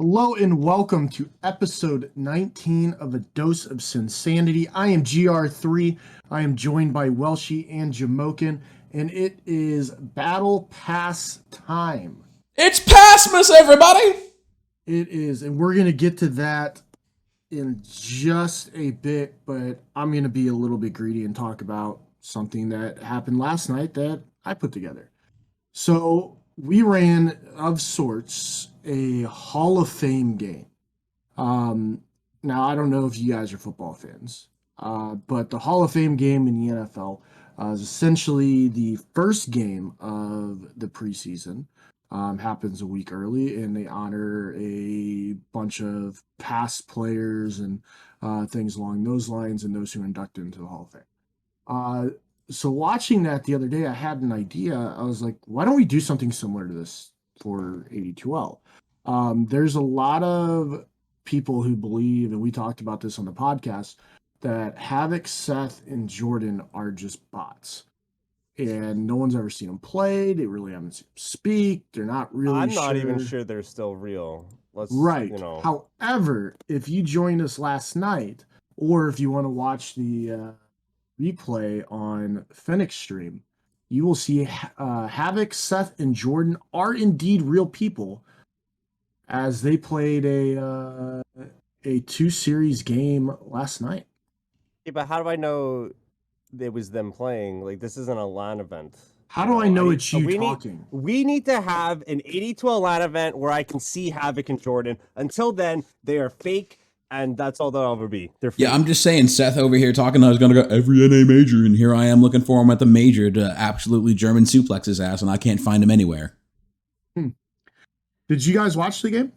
Hello and welcome to episode 19 of A Dose of Sinsanity. I am GR3. I am joined by Welshie and Jamokin, and it is Battle Pass time. It's Passmas, everybody! It is, and we're going to get to that in just a bit, but I'm going to be a little bit greedy and talk about something that happened last night that I put together. So we ran, of sorts, a Hall of Fame game. Now, I don't know if you guys are football fans, but the Hall of Fame game in the NFL is essentially the first game of the preseason. Happens a week early, and they honor a bunch of past players and things along those lines, and those who are inducted into the Hall of Fame. So watching that the other day, I had an idea. I was like, why don't we do something similar to this for 82L? There's a lot of people who believe, and we talked about this on the podcast, that Havoc, Seth, and Jordan are just bots. And no one's ever seen them play. They really haven't seen them speak. They're not really I'm not even sure they're still real. Right. However, if you joined us last night, or if you want to watch the replay on Fennec stream, you will see Havoc, Seth, and Jordan are indeed real people, as they played a 2-series game last night. Yeah, but how do I know it was them playing? Like, this isn't a LAN event. How do I know it's you talking? We need to have an 82 LAN event where I can see Havoc and Jordan. Until then, they are fake, and that's all they'll ever be. They're fake. Yeah, I'm just saying, Seth over here talking, I was going to go every NA major, and here I am looking for him at the major to absolutely German suplex his ass, and I can't find him anywhere. Did you guys watch the game?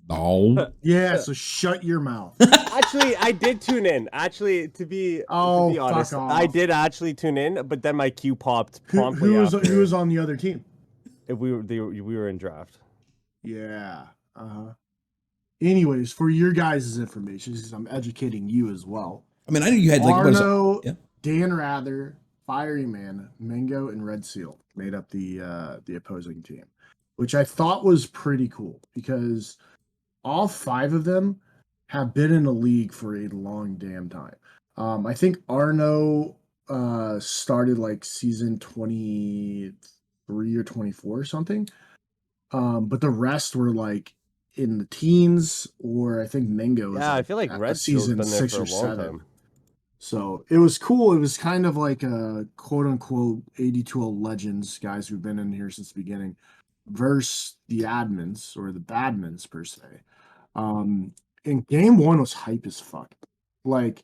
No. Yeah, so shut your mouth. Actually, I did tune in. Actually, to be honest, I did actually tune in, but then my queue popped promptly. Who was on the other team? If we were in draft. Yeah. Anyways, for your guys' information, since I'm educating you as well. I mean, I knew you had like Arno, Dan Rather, Fiery Man, Mingo, and Red Seal made up the opposing team, which I thought was pretty cool because all 5 of them have been in the league for a long damn time. I think Arno started like season 23 or 24 or something. But the rest were like in the teens, or I think Mingo was I feel like Red season been there 6 for or a long 7. time. So it was cool. It was kind of like a quote unquote 82 legends, guys who've been in here since the beginning, versus the admins or the badmins per se. And game 1 was hype as fuck. Like,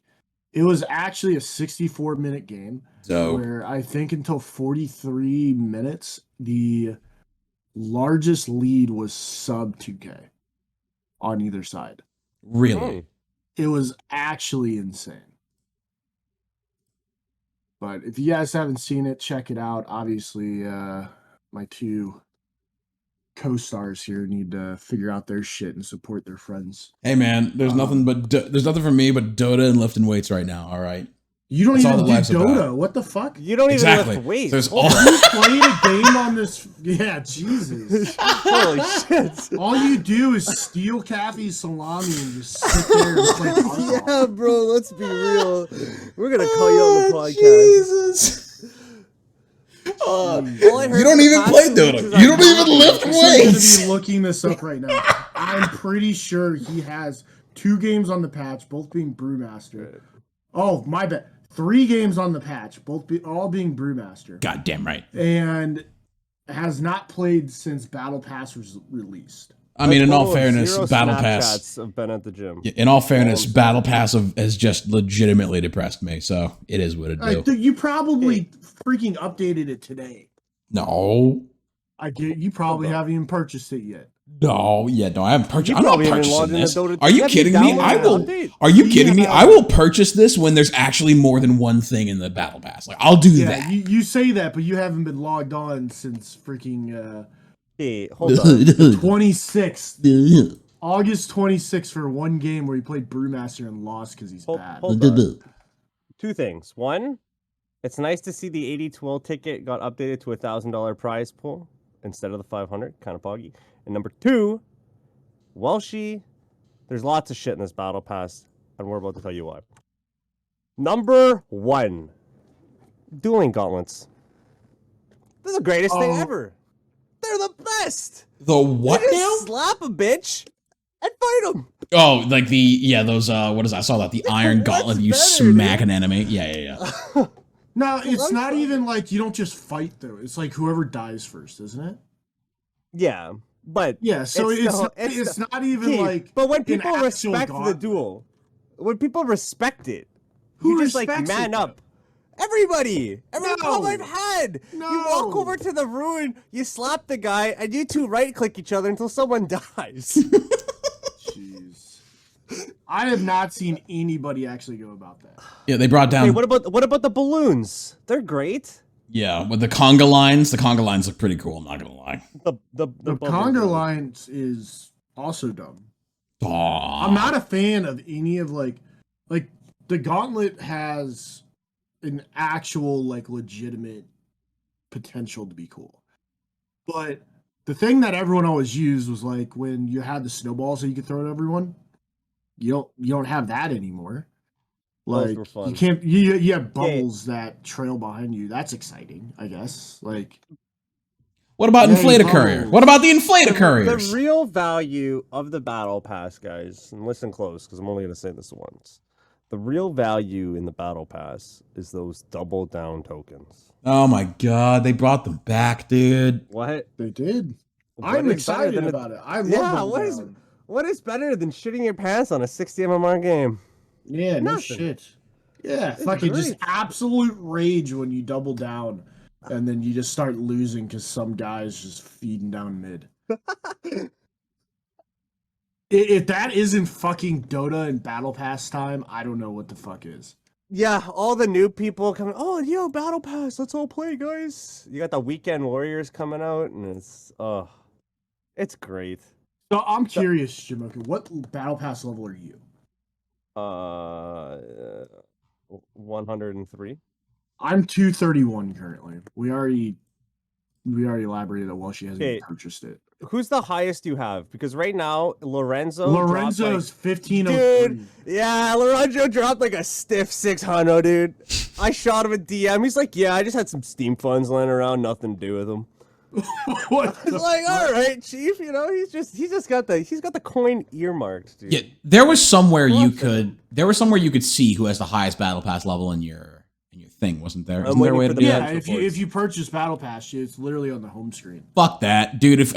it was actually a 64-minute game where I think until 43 minutes, the largest lead was sub 2K on either side. Really? It was actually insane. But if you guys haven't seen it, check it out. Obviously, my 2 co-stars here need to figure out their shit and support their friends. Hey man, there's nothing for me but Dota and lifting weights right now. All right. You don't even do Dota. About. What the fuck? You don't even lift weights. There's you played a game on this. Yeah, Jesus. Holy shit. All you do is steal Caffey's salami and just sit there and play hardball. Yeah, bro, let's be real. We're going to call you on the podcast. Jesus. You don't even play Dota. You don't even lift weights. I'm going to be looking this up right now. I'm pretty sure he has 2 games on the patch, both being Brewmaster. Oh, my bad. 3 games on the patch, all being Brewmaster. Goddamn right. And has not played since Battle Pass was released. I mean, in all fairness, Battle Pass have been at the gym. In all fairness, Battle Pass has just legitimately depressed me. So it is what it is. You probably freaking updated it today. No. I get you probably haven't even purchased it yet. No, I haven't purchased. I'm not purchasing this. Are you kidding me? Are you kidding me? I will purchase this when there's actually more than one thing in the Battle Pass. Like, I'll do that. You say that, but you haven't been logged on since freaking hey, hold on. 26th. August 26th for one game where he played Brewmaster and lost because he's bad. Hold on. 2 things. 1, it's nice to see the 80-12 ticket got updated to $1,000 prize pool instead of the 500. Kind of buggy. And number 2, Welshie. There's lots of shit in this battle pass, and we're about to tell you why. Number 1, dueling gauntlets. This is the greatest thing ever. They're the best. The what you now? just slap a bitch and fight them. Oh, like those what is that? I saw that, the iron gauntlet you smack an enemy. Yeah. No, it's not even like you don't just fight though. It's like whoever dies first, isn't it? Yeah, but yeah, so it's not even like. But when people respect the duel, when people respect it, you just like man up. Every problem I've had. No. You walk over to the ruin, you slap the guy, and you two right-click each other until someone dies. Jeez. I have not seen anybody actually go about that. Yeah, they brought down... Hey, what about the balloons? They're great. Yeah, with the conga lines. The conga lines look pretty cool, I'm not gonna lie. The conga lines is also dumb. Aww. I'm not a fan of any of like the gauntlet has an actual like legitimate potential to be cool, but the thing that everyone always used was like when you had the snowballs that you could throw at everyone. You don't have that anymore. Like you can't. You have bubbles that trail behind you. That's exciting, I guess. Like, what about inflator courier? What about the inflator couriers? The real value of the battle pass, guys, and listen close because I'm only going to say this once. The real value in the battle pass is those double down tokens. Oh my god, they brought them back, dude. What? They did. I'm excited about it. I love what is better than shitting your pants on a 60 MMR game? Yeah, no shit. Yeah, fucking just absolute rage when you double down and then you just start losing because some guy's just feeding down mid. If that isn't fucking Dota and Battle Pass time, I don't know what the fuck is. Yeah, all the new people coming, oh, yo, Battle Pass, let's all play, guys. You got the Weekend Warriors coming out, and it's great. So I'm curious, Jamoka, what Battle Pass level are you? 103. I'm 231 currently. We already elaborated that Welshie hasn't purchased it. Who's the highest you have? Because right now, Lorenzo's 1503. Dude, yeah, Lorenzo dropped like a stiff 600, dude. I shot him a DM. He's like, yeah, I just had some Steam funds laying around, nothing to do with them. What? It's like, all right, Chief. You know, he's got the coin earmarked, dude. Yeah, there was somewhere you could see who has the highest battle pass level in your thing, wasn't there? Isn't there a way to do that? If you purchase Battle Pass, it's literally on the home screen. Fuck that, dude. Dude,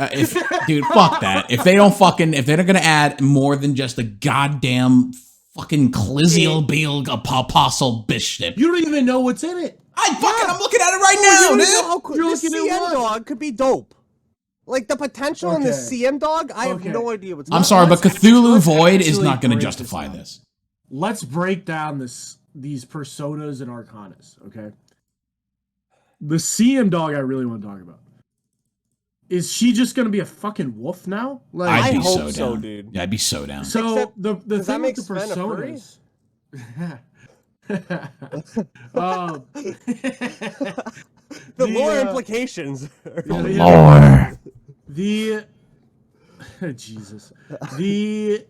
fuck that. If they're not gonna add more than just a goddamn fucking Clizial Beal Apostle Bishop. You don't even know what's in it. I'm looking at it right now, dude. You're looking at CM dog could be dope. Like the potential in the CM dog, I have no idea what's. I'm sorry, but Cthulhu Void is not going to justify this. Let's break down these personas and arcanas, okay? The CM dog I really want to talk about. Is she just going to be a fucking wolf now? Like, I'd be I hope so so, down. dude. Yeah, I'd be so down. So the thing with the personas. The lore implications. Lore. Jesus. The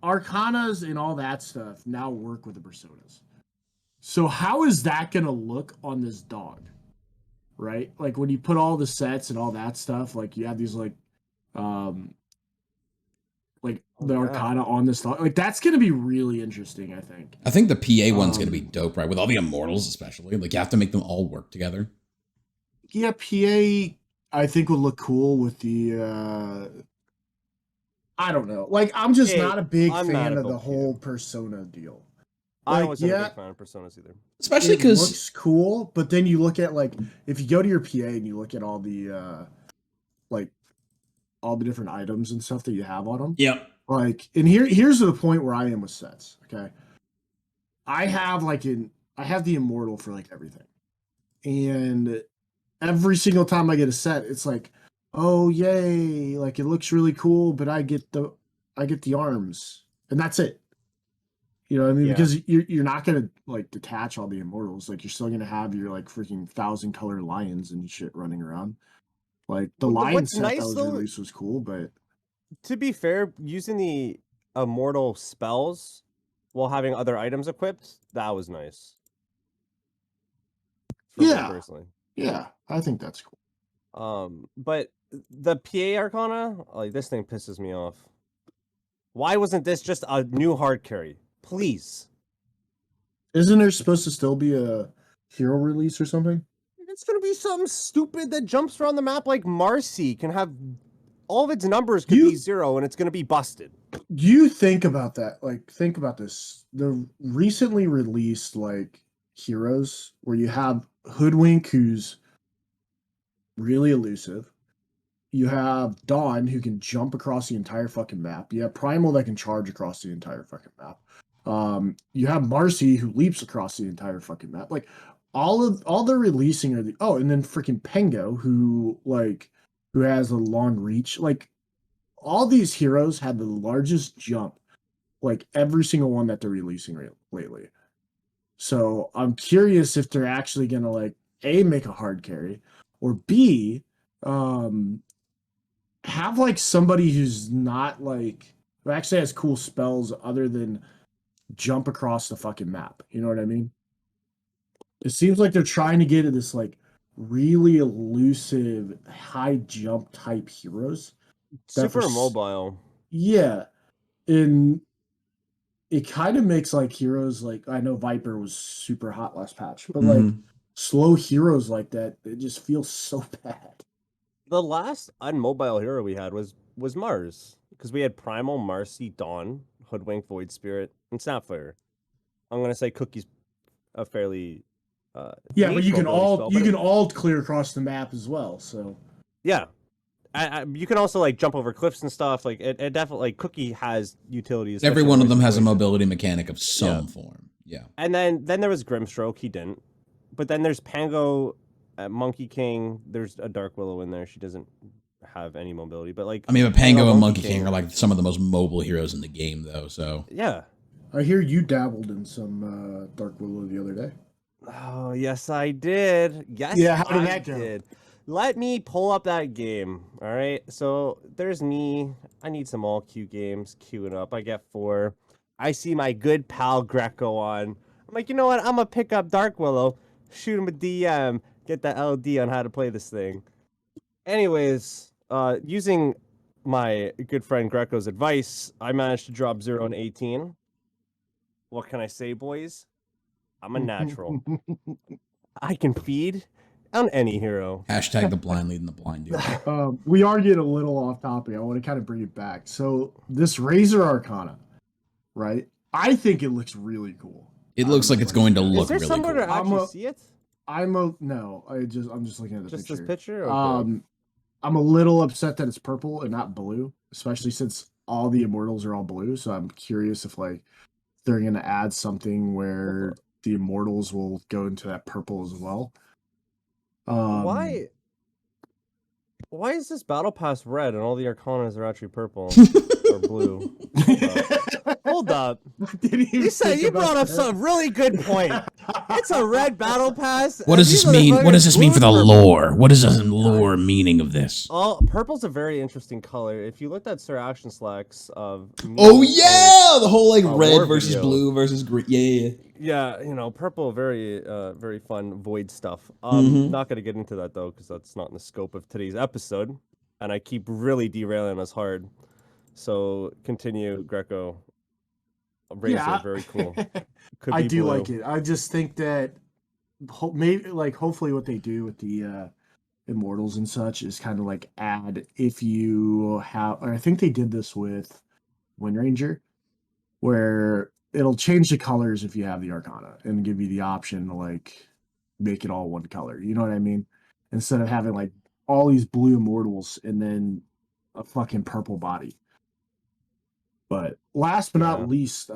arcanas and all that stuff now work with the personas. So how is that going to look on this dog? Right? Like when you put all the sets and all that stuff, like you have these like the arcana on this dog. Like that's going to be really interesting, I think. I think the PA one's going to be dope, right? With all the immortals especially. Like you have to make them all work together. Yeah, PA I think would look cool with the I don't know. Like I'm just not a big fan of the whole persona deal. I wasn't a big fan of personas either. Especially because it looks cool, but then you look at like if you go to your PA and you look at all the like all the different items and stuff that you have on them. Yep. Like, and here's the point where I am with sets. Okay, I have the immortal for like everything, and every single time I get a set, it's like, oh yay, like it looks really cool, but I get the arms, and that's it. You know what I mean? Yeah. Because you're not gonna like detach all the immortals. Like you're still gonna have your like freaking 1,000 color lions and shit running around. Like the lion What's set nice, that was though, released was cool, but to be fair, using the immortal spells while having other items equipped, that was nice. For me personally. Yeah, I think that's cool. But the PA Arcana, like this thing pisses me off. Why wasn't this just a new hard carry? Please. Isn't there supposed to still be a hero release or something? It's gonna be something stupid that jumps around the map like Marcy can have all of its numbers could be 0 and it's gonna be busted. You think about that. Like, think about this. The recently released like heroes where you have Hoodwink, who's really elusive. You have Dawn, who can jump across the entire fucking map. You have Primal that can charge across the entire fucking map. You have Marcy, who leaps across the entire fucking map. Like, all they're releasing are the and then freaking Pengo, who has a long reach. Like, all these heroes have the largest jump, like every single one that they're releasing lately. So I'm curious if they're actually gonna like A, make a hard carry, or B, have like somebody who's not like who actually has cool spells other than jump across the fucking map. You know what I mean? It seems like they're trying to get at this like really elusive high jump type heroes. Super mobile. Yeah. And it kind of makes like heroes like I know Viper was super hot last patch, but like slow heroes like that, it just feels so bad. The last unmobile hero we had was Mars, because we had Primal, Marcy, Dawn, Hoodwink, Void Spirit, and Snapfire. I'm gonna say Cookie's a fairly yeah, but you can all clear across the map as well. So yeah, you can also like jump over cliffs and stuff. Like it definitely like Cookie has utilities. Every one of them has a mobility mechanic of some form. Yeah, and then there was Grimstroke. He didn't, but then there's Pango. Monkey King, there's a Dark Willow in there. She doesn't have any mobility, but like I mean, Pango and Monkey King are like some of the most mobile heroes in the game, though. So yeah, I hear you dabbled in some Dark Willow the other day. Oh yes, I did. Yes, yeah. How did that go? Did. Let me pull up that game. All right, so there's me. I need some all Q games queuing up. I get 4. I see my good pal Greco on. I'm like, you know what? I'm gonna pick up Dark Willow, shoot him a DM. Get the LD on how to play this thing. Anyways, using my good friend Greco's advice, I managed to drop 0 and 18. What can I say, boys? I'm a natural. I can feed on any hero. Hashtag the blind leading the blind dude. We are getting a little off topic. I want to kind of bring it back. So this Razor Arcana, right? I think it looks really cool. It looks like it's going to look really cool. Is there somewhere to actually see it? I'm just looking at the just picture. This picture. Okay. I'm a little upset that it's purple and not blue, especially since all the immortals are all blue. So I'm curious if like they're gonna add something where the immortals will go into that purple as well. Why is this battle pass red and all the arcanas are actually purple or blue? Hold up. You brought up some really good point. It's a red battle pass. What does this mean? What does this mean for the lore? What is the lore meaning of this? Oh, purple's a very interesting color. If you looked at Sir Action Slacks of the whole like red versus blue versus green. Yeah, you know, purple, very very fun void stuff. Not gonna get into that though, because that's not in the scope of today's episode. And I keep really derailing us hard. So continue, Greco. Razor, very cool. I do blue. Like it. I just think that maybe like hopefully what they do with the immortals and such is kind of like add if you have, or I think they did this with Wind Ranger, where it'll change the colors if you have the Arcana and give you the option to like make it all one color. You know what I mean? Instead of having like all these blue immortals and then a fucking purple body. But last but not least,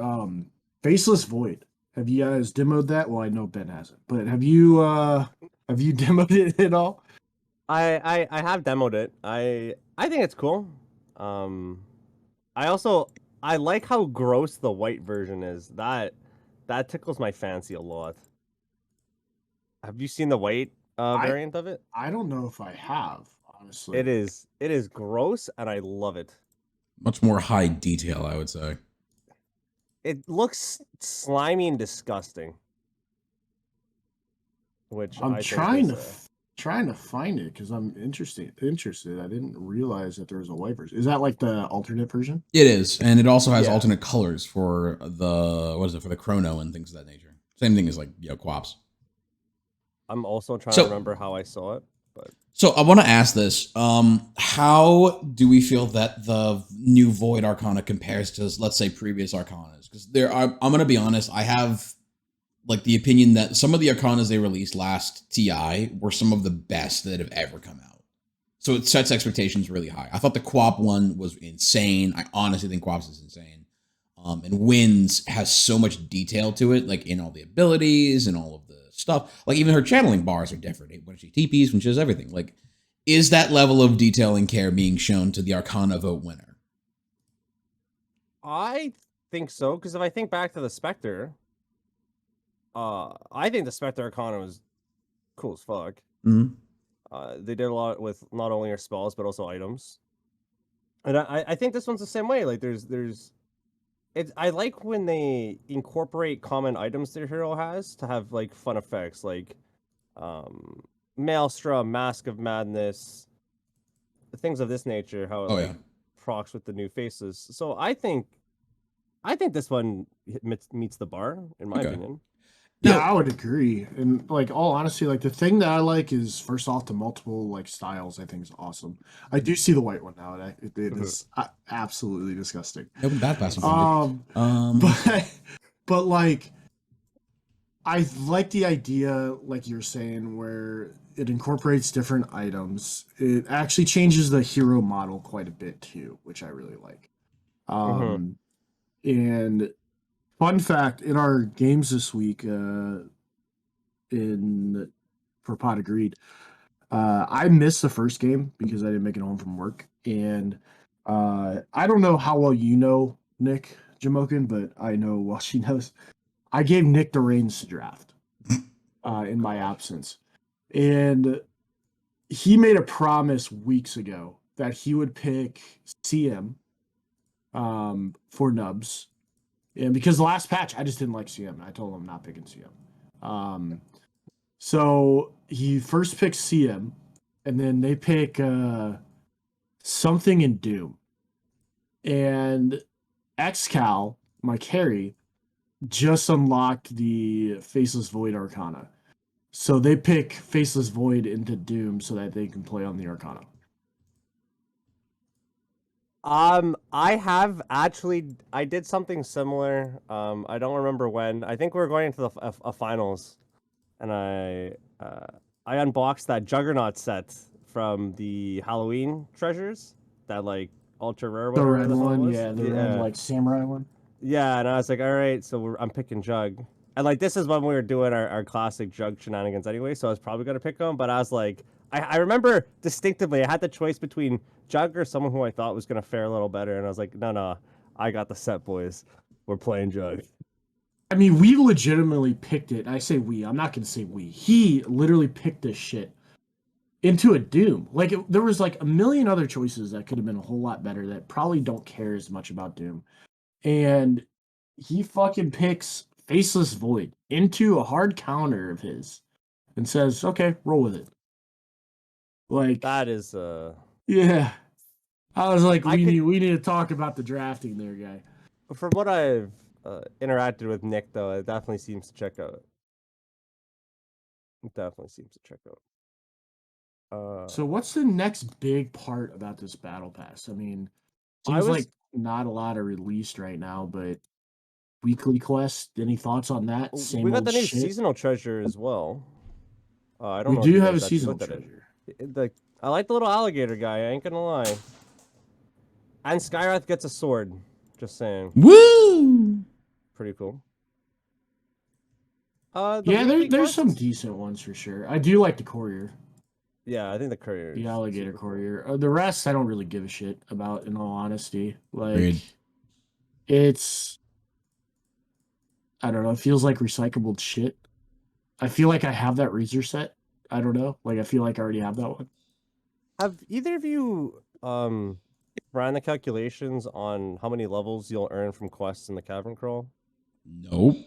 Faceless Void. Have you guys demoed that? Well, I know Ben hasn't, but have you demoed it at all? I have demoed it. I think it's cool. I like how gross the white version is. That tickles my fancy a lot. Have you seen the white variant of it? I don't know if I have. honestly. It is gross, and I love it. Much more high detail, I would say. It looks slimy and disgusting. Which I'm I trying think to is, trying to find it because I'm interested. I didn't realize that there was a white version. Is that like the alternate version? It is, and it also has Yeah. alternate colors for for the chrono and things of that nature. Same thing as like Quaps. I'm also trying to remember how I saw it, but so I want to ask this: how do we feel that the new Void Arcana compares to, let's say, previous Arcanas? Because I'm going to be honest, I have like the opinion that some of the Arcanas they released last TI were some of the best that have ever come out. So it sets expectations really high. I thought the Quap one was insane. I honestly think Quaps is insane. And Winds has so much detail to it, like in all the abilities and all of the stuff. Like even her channeling bars are different. When she TPs, when she does everything. Like, is that level of detail and care being shown to the Arcana vote winner? I think so, because if I think back to the Spectre, I think the Spectre Arcana was cool as fuck. Mm-hmm. They did a lot with not only her spells but also items, and I think this one's the same way. Like I like when they incorporate common items their hero has to have like fun effects, like Maelstrom, Mask of Madness, things of this nature. How it procs with the new faces. So I think this one meets the bar in my opinion. Yeah, I would agree. And like all honesty, like the thing that I like is first off the multiple like styles. I think is awesome. I do see the white one now, and it is absolutely disgusting. Open Battlepass. But like, I like the idea, like you're saying, where it incorporates different items. It actually changes the hero model quite a bit too, which I really like. And fun fact, in our games this week, in for Pot of Greed, I missed the first game because I didn't make it home from work. And I don't know how well you know Nick Jamokin, but I know well she knows. I gave Nick the reins to draft in my absence. And he made a promise weeks ago that he would pick CM for Nubs. And because the last patch, I just didn't like CM. I told him I'm not picking CM. So he first picks CM, and then they pick something in Doom. And Xcal, my carry, just unlocked the Faceless Void Arcana. So they pick Faceless Void into Doom so that they can play on the Arcana. I did something similar. I don't remember when. I think we were going into the finals, and I unboxed that Juggernaut set from the Halloween treasures, that like ultra rare one. The red one, yeah, the red like samurai one. Yeah, and I was like, all right, so I'm picking Jug. And like this is when we were doing our classic Jug shenanigans anyway, so I was probably gonna pick him, but I was like, I remember distinctively I had the choice between Jug or someone who I thought was gonna fare a little better, and I was like, no, I got the set, boys. We're playing Jug. I mean, we legitimately picked it. I say we. I'm not gonna say we. He literally picked this shit into a Doom. Like there was like a million other choices that could have been a whole lot better that probably don't care as much about Doom. And he fucking picks Faceless Void into a hard counter of his and says, "Okay, roll with it." Like that is yeah. I was like, we need to talk about the drafting there, guy. From what I've interacted with Nick, though, it definitely seems to check out. So what's the next big part about this battle pass? I mean, seems like not a lot are released right now, but weekly quest. Any thoughts on that? Same we got the new shit? seasonal treasure as well. I don't know. We do have a seasonal treasure. I like the little alligator guy. I ain't gonna lie. And Skywrath gets a sword. Just saying. Woo! Pretty cool. Yeah, there's some decent ones for sure. I do like the courier. Yeah, I think the courier. The alligator courier. The rest, I don't really give a shit about. In all honesty, like it's. I don't know. It feels like recyclable shit. I feel like I have that Razor set. I don't know. Like I feel like I already have that one. Have either of you ran the calculations on how many levels you'll earn from quests in the cavern crawl? Nope.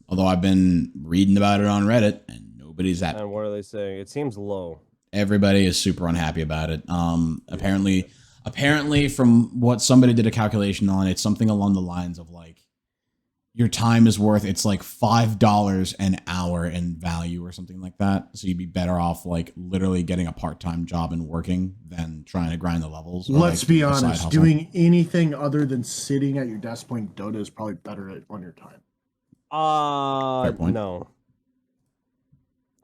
Although I've been reading about it on Reddit, and nobody's happy. And what are they saying? It seems low. Everybody is super unhappy about it. Apparently, from what somebody did a calculation on, it's something along the lines of like your time is worth. It's like $5 an hour in value or something like that. So you'd be better off like literally getting a part-time job and working than trying to grind the levels. Let's like be a side honest. hustle. Doing anything other than sitting at your desk playing Dota is probably better on your time. Fair point. No.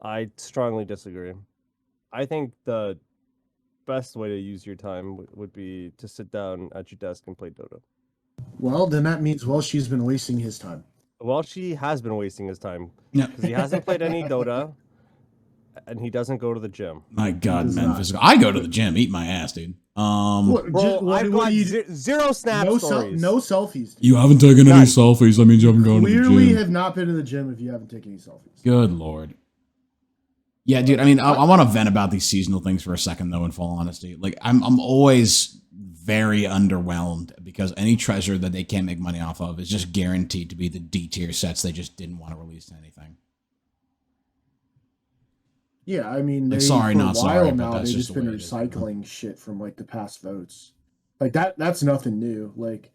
I strongly disagree. I think the best way to use your time would be to sit down at your desk and play Dota. Well, then that means she's been wasting his time. Well, she has been wasting his time Yeah. because he hasn't played any Dota, and he doesn't go to the gym. My God, does man, not. physical. I go to the gym, eat my ass, dude. Bro, I've got do you zero snap no stories. no selfies. Dude. You haven't taken any None. selfies. That means you haven't gone to the Clearly gym. have not been to the gym if you haven't taken any selfies. Good Lord. Yeah, dude. I mean, I want to vent about these seasonal things for a second, though. In full honesty, like I'm always very underwhelmed because any treasure that they can't make money off of is just guaranteed to be the D tier sets they just didn't want to release to anything. Yeah, I mean, Like, they, sorry, for not a while sorry, but now that's they've just just the been way it is. recycling shit from like the past votes. Like that's nothing new. Like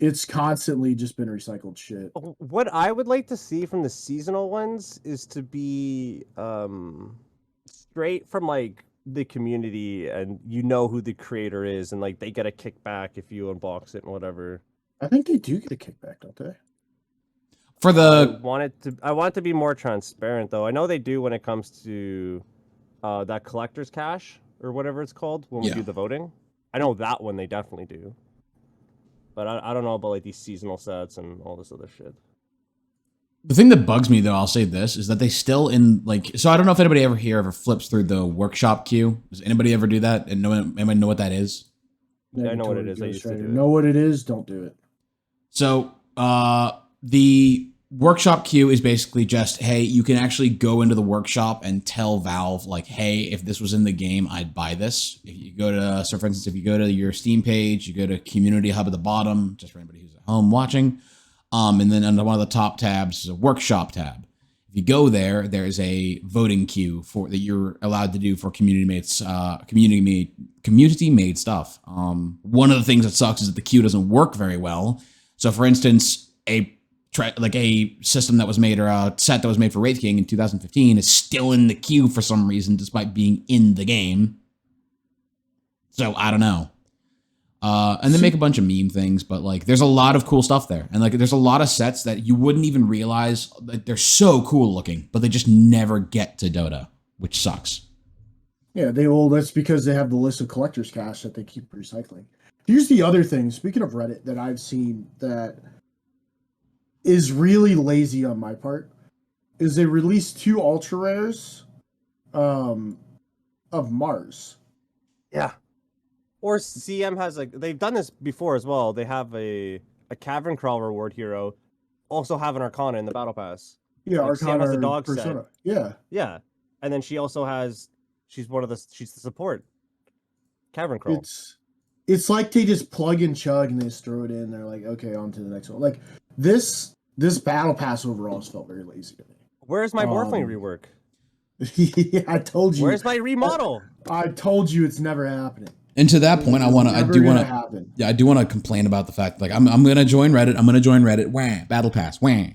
it's constantly just been recycled shit. What I would like to see from the seasonal ones is to be straight from like the community, and you know who the creator is, and like they get a kickback if you unbox it and whatever. I think they do get a kickback, don't they? For the I want it to be more transparent though. I know they do when it comes to that collector's cash or whatever it's called when we Yeah. do the voting. I know that one they definitely do. But I don't know about like these seasonal sets and all this other shit. The thing that bugs me, though, I'll say this, is that they still in, like, so I don't know if anybody ever flips through the workshop queue. Does anybody ever do that? And anybody know what that is? Yeah, I know what it is. I used to do it. Know what it is, don't do it. So the workshop queue is basically just, hey, you can actually go into the workshop and tell Valve, like, hey, if this was in the game, I'd buy this. If you go to, so for instance, if you go to your Steam page, you go to Community Hub at the bottom, just for anybody who's at home watching. And then under one of the top tabs is a workshop tab. If you go there, there's a voting queue that you're allowed to do for community made stuff. One of the things that sucks is that the queue doesn't work very well. So, for instance, a system that was made or a set that was made for Wraith King in 2015 is still in the queue for some reason, despite being in the game. So I don't know. And then make a bunch of meme things, but like there's a lot of cool stuff there. And like there's a lot of sets that you wouldn't even realize that they're so cool looking, but they just never get to Dota, which sucks. Yeah, that's because they have the list of collector's cash that they keep recycling. Here's the other thing, speaking of Reddit, that I've seen that is really lazy on my part, is they released 2 ultra rares of Mars. Yeah. Or CM has like they've done this before as well. They have a cavern crawl reward hero, also have an Arcana in the battle pass. Yeah, Like, Arcana Sam has a or dog Persona. set. Yeah. Yeah, and then she also has she's the support cavern crawl. It's like they just plug and chug and they just throw it in. They're like, okay, on to the next one. Like this battle pass overall has felt very lazy to me. Where's my Morphling rework? Yeah, I told you. Where's my remodel? I told you it's never happening. And to that point, I do want to complain about the fact, like, I'm going to join Reddit. Wah, Battle Pass. Wah.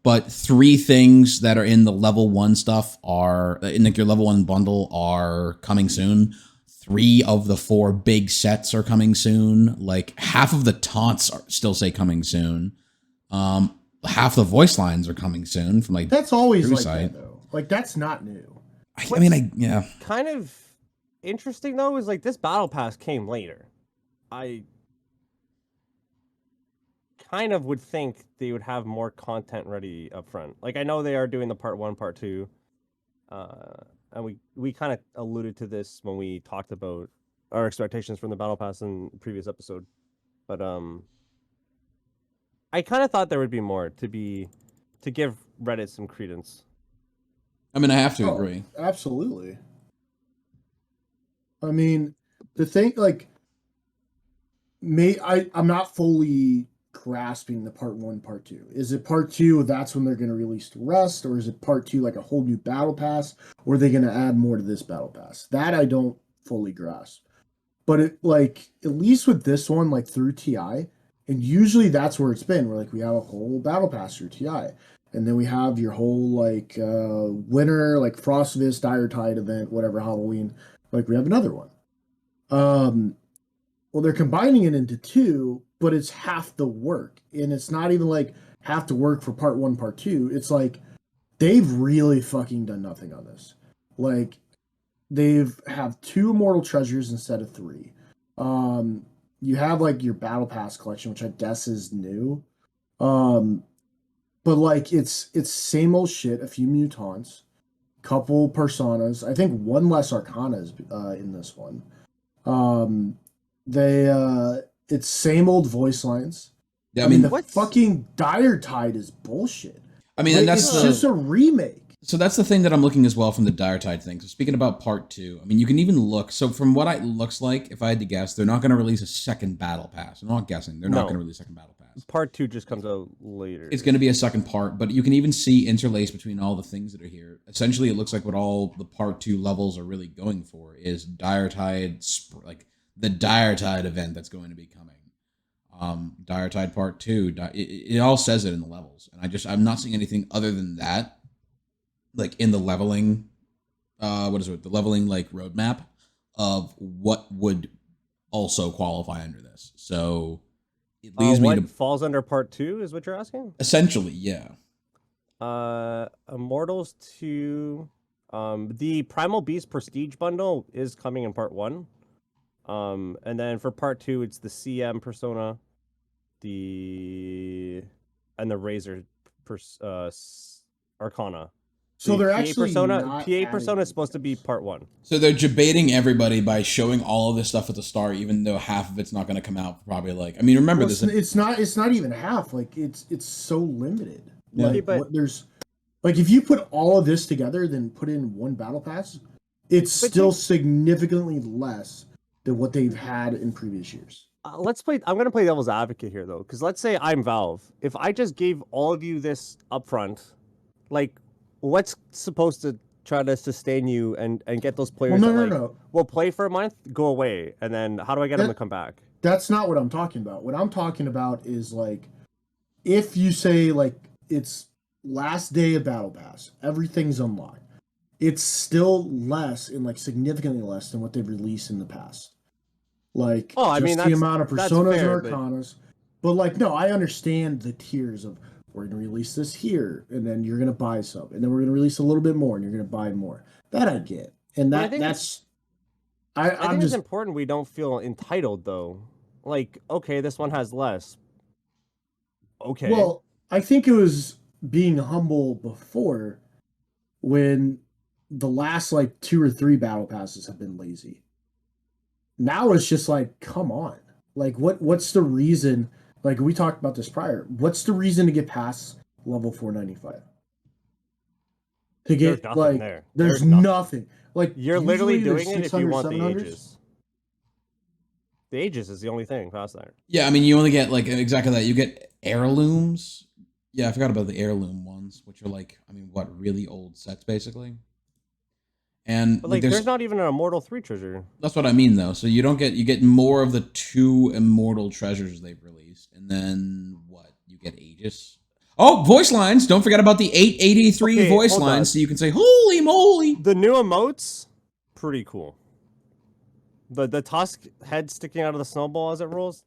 But 3 things that are in the level 1 stuff are in like your level 1 bundle are coming soon. 3 of the 4 big sets are coming soon. Like half of the taunts still say coming soon. Half the voice lines are coming soon from like that's always like site. that though. Like that's not new. Yeah. Kind of interesting though is like this battle pass came later. I kind of would think they would have more content ready up front. Like I know they are doing the part 1, part 2. And we kind of alluded to this when we talked about our expectations from the battle pass in the previous episode. But I kind of thought there would be more to give Reddit some credence. I mean, I have to agree. Absolutely. I mean, the thing, like, I'm not fully grasping the part one, part two. Is it part two? That's when they're going to release the rest, or is it part two like a whole new battle pass, or are they going to add more to this battle pass? That I don't fully grasp. But it like at least with this one, like through TI, and usually that's where it's been. Where like we have a whole battle pass through TI, and then we have your whole like winter like Frostvis Dire Tide event, whatever Halloween. Like we have another one. Um, well, they're combining it into two, but it's half the work. And it's not even like half the work for part one, part two. It's like they've really fucking done nothing on this. Like they've have two immortal treasures instead of three. Um, you have like your battle pass collection, which I guess is new. Um, but like it's same old shit, a few mutants, couple personas. I think one less arcana is in this one. Um, they it's same old voice lines. Yeah, I mean the What? fucking Dire Tide is bullshit. I mean, and that's It's the just a remake. so that's the thing that I'm looking as well from the Dire Tide thing. So speaking about part two, I mean, you can even look. So from what it looks like, if I had to guess, they're not going to release a second battle pass. I'm not guessing. They're not No. going to release a second battle pass. Part 2 just comes out later. It's going to be a second part, but you can even see interlaced between all the things that are here. Essentially, it looks like what all the part two levels are really going for is Dire Tide, like the Dire Tide event that's going to be coming. Dire Tide Part 2. It all says it in the levels, and I'm not seeing anything other than that, like in the leveling. What is it? The leveling like roadmap of what would also qualify under this. So it leads me what to falls under Part 2 is what you're asking? essentially, yeah. Immortals 2. The Primal Beast Prestige bundle is coming in Part 1. And then for Part 2, it's the CM persona, and the Razor Arcana. So The they're PA actually persona. not PA persona is adding supposed to be things. Part 1. So they're debating everybody by showing all of this stuff at the start, even though half of it's not going to come out for probably like. I mean, remember Well, this. it's not. It's not even half. Like it's so limited. Yeah. Like But- what there's, like if you put all of this together, then put in one battle pass, it's But still you- significantly less than what they've had in previous years. Let's play. I'm gonna play devil's advocate here though, because let's say I'm Valve. If I just gave all of you this upfront, like, what's supposed to try to sustain you and get those players no, that no, like no. will play for a month, go away, and then how do I get them to come back? That's not what I'm talking about. What I'm talking about is like, if you say like it's last day of battle pass, everything's unlocked. It's still less and like significantly less than what they've released in the past. Like Oh, I just mean, the that's- amount of that's personas fair, and but- arcanas. But like no, I understand the tiers of we're gonna release this here, and then you're gonna buy some, and then we're gonna release a little bit more, and you're gonna buy more. That I get, and But I that think that's. I I'm think just it's important we don't feel entitled though. Like, okay, this one has less. Okay. well. I think it was being humble before, when the last like two or three battle passes have been lazy. Now it's just like, come on, like what's the reason? Like we talked about this prior. What's the reason to get past level 495? To There's get nothing like there. there's There's nothing. nothing. Like You're literally usually there's doing it if you 600, want the 700s. ages. The ages is the only thing past that. Yeah, I mean, you only get like exactly that. You get heirlooms. Yeah, I forgot about the heirloom ones, which are like, I mean, what really old sets basically. And But like, there's not even an Immortal 3 treasure. that's what I mean though. So you get more of the two immortal treasures they've released, and then what? You get Aegis. Oh, voice lines! Don't forget about the 883 Okay, voice hold on. lines, so you can say "Holy moly!" The new emotes, pretty cool. The tusk head sticking out of the snowball as it rolls.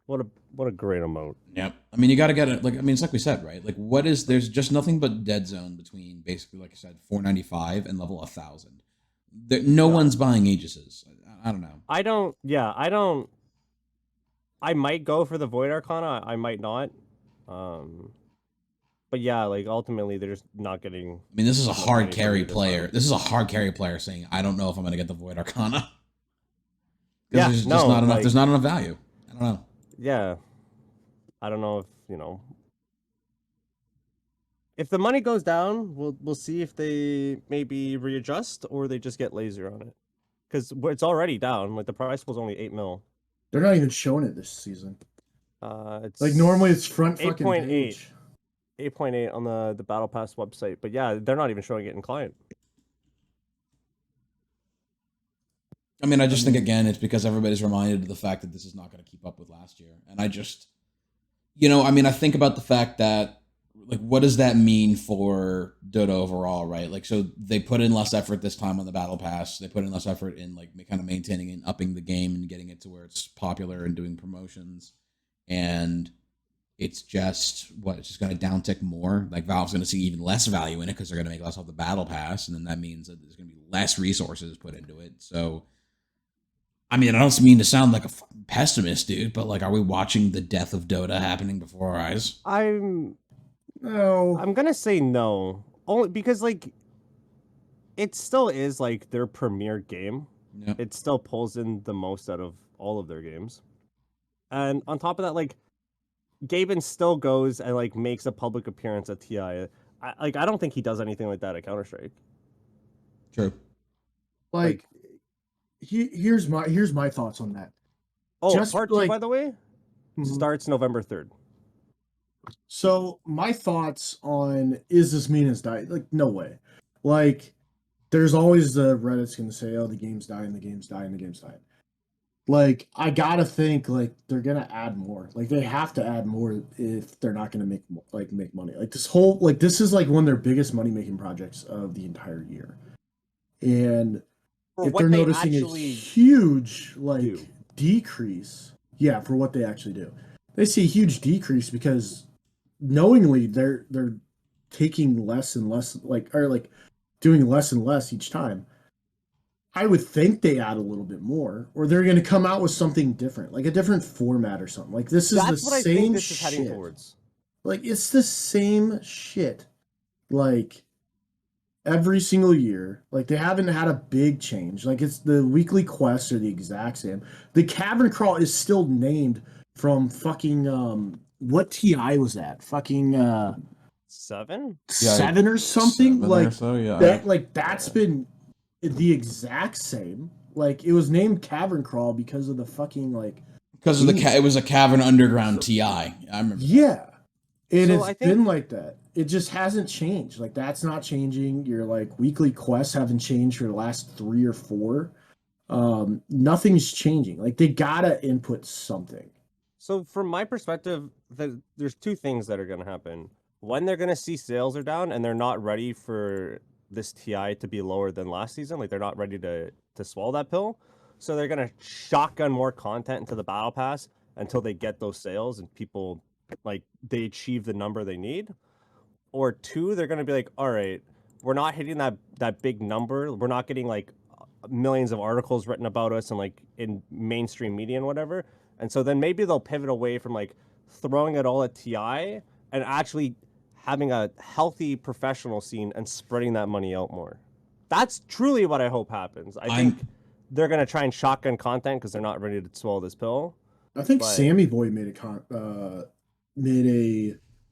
What a great emote. Yep. I mean, you got to get it. Like, I mean, it's like we said, right? Like, what is there's just nothing but dead zone between basically, like I said, 495 and level 1000. No one's buying Aegises. I don't know. I don't. Yeah, I don't. I might go for the Void Arcana. I might not. But yeah, like ultimately, they're just not getting. I mean, this is a Not hard getting carry somebody to player. buy it. This is a hard carry player saying, "I don't know if I'm going to get the Void Arcana." 'Cause Yeah, there's just no, not enough. like- There's not enough value. I don't know. Yeah, I don't know if the money goes down, we'll see if they maybe readjust or they just get lazier on it. because it's already down. Like the price was only 8 mil. They're not even showing it this season. It's Like normally it's front 8.8. fucking page. 8.8 on the Battle Pass website, but yeah, they're not even showing it in client. I mean, I just think again, it's because everybody's reminded of the fact that this is not going to keep up with last year, and I just, I mean, I think about the fact that, like, what does that mean for Dota overall, right? Like, so they put in less effort this time on the Battle Pass. They put in less effort in like kind of maintaining and upping the game and getting it to where it's popular and doing promotions, and it's just it's just going to downtick more. Like Valve's going to see even less value in it because they're going to make less off the Battle Pass, and then that means that there's going to be less resources put into it. So, I mean, I don't mean to sound like a fucking pessimist, dude, but like, are we watching the death of Dota happening before our eyes? I'm No. gonna say no, only because like it still is like their premier game. Yeah. It still pulls in the most out of all of their games, and on top of that, like Gaben still goes and like makes a public appearance at TI. I don't think he does anything like that at Counter Strike. True. Like, here's my thoughts on that. Oh, Just part 2, like- by the way, starts November 3rd. So my thoughts on is this mean as die? Like, no way. Like, there's always the Reddit's gonna say, "Oh, the game's dying, the game's dying, the game's dying." Like, I gotta think like they're gonna add more. Like, they have to add more if they're not gonna make money. Like this is like one of their biggest money making projects of the entire year, and For if what they're they noticing a actually huge do. decrease, yeah, for what they actually do, they see a huge decrease because knowingly they're taking less and less, doing less and less each time. I would think they add a little bit more, or they're going to come out with something different, like a different format or something. Like this is That's the what I same think this is heading shit. towards. Like it's the same shit. Like every single year. Like they haven't had a big change. Like it's the weekly quests are the exact same. The cavern crawl is still named from fucking what TI was that? Fucking 7? Yeah, 7 or something? 7 like or so, yeah. that's been the exact same. Like it was named cavern crawl because of the fucking like Because of it was a cavern underground TI. I remember. yeah. And So it's I think- been like that. It just hasn't changed. Like that's not changing. Your like weekly quests haven't changed for the last 3 or 4. Nothing's changing. Like they gotta input something. So from my perspective, there's 2 things that are going to happen. One, they're going to see sales are down and they're not ready for this TI to be lower than last season. Like they're not ready to swallow that pill. So they're going to shotgun more content into the Battle Pass until they get those sales and people like they achieve the number they need. Or 2, they're going to be like, all right, we're not hitting that big number. We're not getting like millions of articles written about us and like in mainstream media and whatever. And so then maybe they'll pivot away from like throwing it all at TI and actually having a healthy professional scene and spreading that money out more. That's truly what I hope happens. I think they're going to try and shotgun content because they're not ready to swallow this pill. I think But- Sammy Boy made a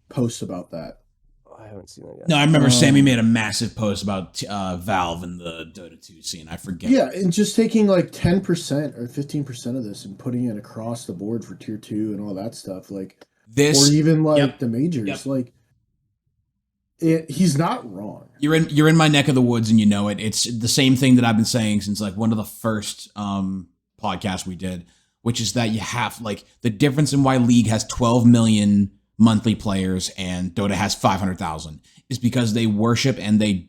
post about that. I haven't seen that yet. No, I remember Sammy made a massive post about Valve and the Dota 2 scene. I forget. Yeah, and just taking like 10% or 15% of this and putting it across the board for tier 2 and all that stuff, like This, or even like yep, the majors, yep. like he's not wrong. you're in my neck of the woods and you know it. It's the same thing that I've been saying since like one of the first podcasts we did, which is that you have like the difference in why League has 12 million monthly players and Dota has 500,000 is because they worship and they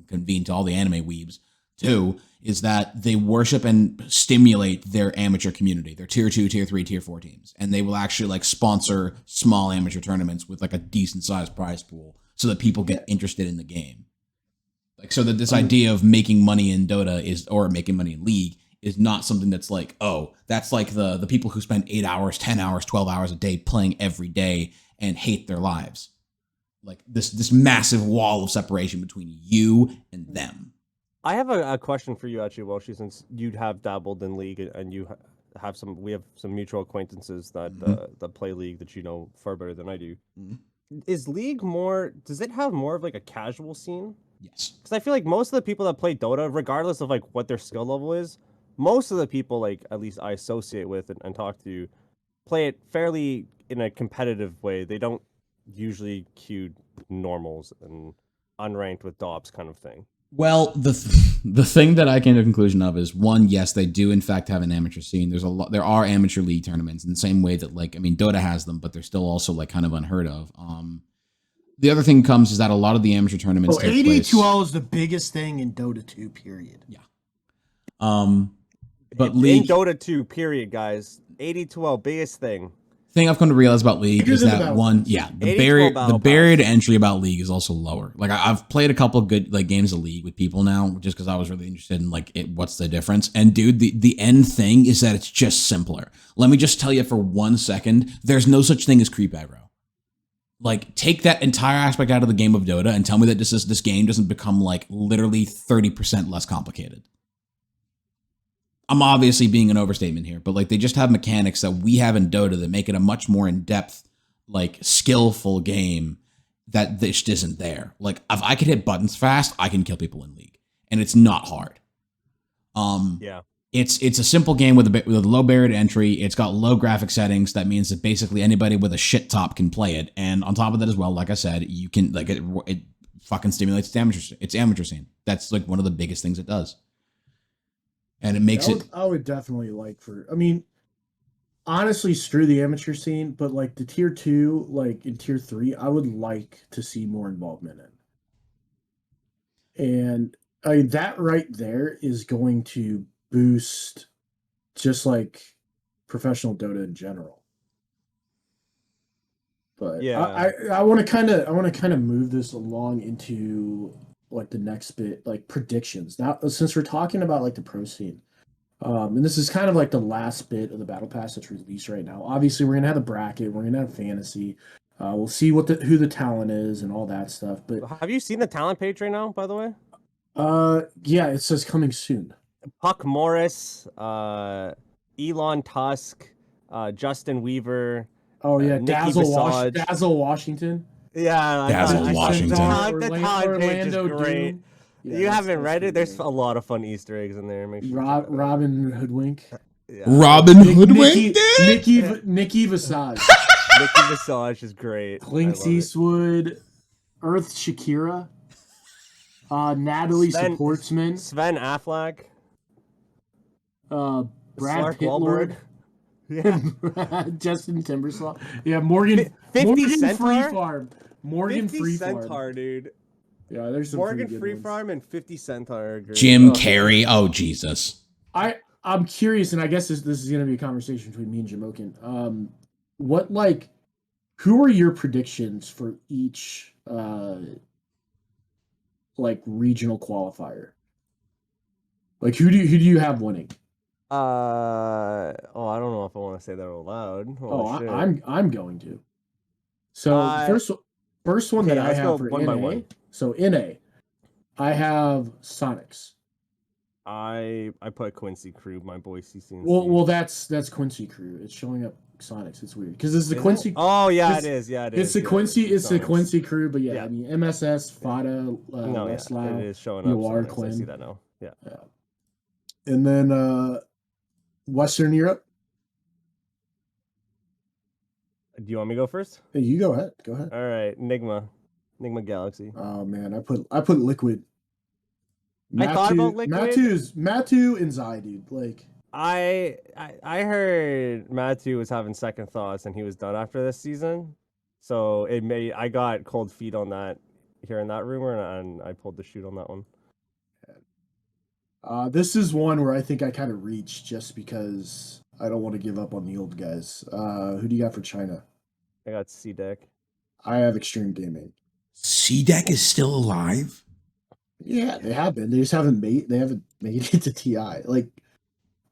convene to all the anime weebs. 2 is that they worship and stimulate their amateur community, their tier 2, tier 3, tier 4 teams, and they will actually like sponsor small amateur tournaments with like a decent sized prize pool so that people get interested in the game. Like so that this idea of making money in Dota or making money in League is not something that's like, oh, that's like the people who spend 8 hours, 10 hours, 12 hours a day playing every day and hate their lives. Like this massive wall of separation between you and them. I have a question for you actually, Welshie, since you have dabbled in League and you we have some mutual acquaintances that that play League that you know far better than I do. Mhm. Does it have more of like a casual scene? Yes. Because I feel like most of the people that play Dota, regardless of like what their skill level is, most of the people like at least I associate with and talk to, play it fairly in a competitive way. They don't usually queue normals and unranked with DOPS kind of thing. Well, the thing that I came to the conclusion of is one, yes, they do in fact have an amateur scene. There are amateur league tournaments in the same way that like I mean Dota has them, but they're still also like kind of unheard of. The other thing comes is that a lot of the amateur tournaments take place. AD2L is the biggest thing in Dota 2. Period. Yeah. But in League Dota 2, period, guys. 82L, biggest thing. thing I've come to realize about League Bigger is than the that Battle one, Pass. yeah, the 80 barrier Battle the barrier to Pass. entry about League is also lower. Like I've played a couple of good like games of League with people now, just because I was really interested in like what's the difference. And dude, the end thing is that it's just simpler. Let me just tell you for 1 second, there's no such thing as creep aggro. Like take that entire aspect out of the game of Dota and tell me that this game doesn't become like literally 30% less complicated. I'm obviously being an overstatement here, but like they just have mechanics that we have in Dota that make it a much more in-depth, like skillful game that this isn't there. Like if I could hit buttons fast, I can kill people in League, and it's not hard. Yeah. It's a simple game with a low barrier to entry. It's got low graphic settings. That means that basically anybody with a shit top can play it. And on top of that as well, like I said, you can like it fucking stimulates its amateur scene. That's like one of the biggest things it does. And it makes I would definitely like I mean, honestly, screw the amateur scene, but like the tier 2, like in tier 3, I would like to see more involvement in. And I mean, that right there is going to boost just like professional Dota in general. But Yeah. I want to kind of move this along into like the next bit, like predictions. Now, since we're talking about like the pro scene, and this is kind of like the last bit of the battle pass that's released right now. Obviously, we're gonna have a bracket, we're gonna have fantasy. We'll see who the talent is and all that stuff. But Have you seen the talent page right now, by the way? yeah, it says coming soon. Puck Morris, Elon Tusk, Justin Weaver. Oh yeah, Nikki Visage. Dazzle Washington. Yeah, Dazzle Washington. The talent page is great. Doom. Yeah, You haven't that's read it? There's great. a lot of fun Easter eggs in there. Make sure you check that out. Robin Hoodwink. Yeah. Robin Hoodwink. Nikki Visage. Nikki Visage is great. Clinks I love it. Eastwood. Earth Shakira. Natalie Sven- Supportsman. Sven Affleck. Brad Slark Pitlord. Wahlberg. Justin Timberslaw. Yeah, Morgan 50 Morgan Centaur? Free Farm. Morgan 50 Free Farm. Centaur, dude. Yeah, there's some Morgan pretty good Free ones. Farm and 50 Centaur are great. Jim Carrey. Oh Jesus. I'm curious, and I guess this is going to be a conversation between me and Jamokin. Who are your predictions for each like regional qualifier? Like who do you have winning? I don't know if I want to say that out loud. Shit. I'm going to. So first one okay, that I let's go have for one by NA. one. So NA, I have Sonics. I put Quincy Crew, my boy CC. Well, that's Quincy Crew. It's showing up Sonics. It's weird because it's the Quincy. It? Oh yeah, it's- it is. Yeah, it It's is. the yeah, Quincy. It's the Sonics. Quincy Crew, but yeah, Yeah. I mean MSS, Fada, No, yeah, Westlau, it is showing up. Yoar, Sonics. I Quinn. see that now. Yeah. and then Western Europe. Do you want me to go first? Hey, you go ahead. Go ahead. All right, Enigma Galaxy. Oh man, I put Liquid. I thought about Liquid. Matu and Zai, dude. Like I heard Matthew was having second thoughts and he was done after this season, so I got cold feet on that, hearing that rumor, and I pulled the shoot on that one. this is one where I think I kind of reached just because I don't want to give up on the old guys. Who do you got for China? I got C Deck. I have Extreme Gaming. C-Deck is still alive? Yeah, they have been. They just haven't made it to TI. Like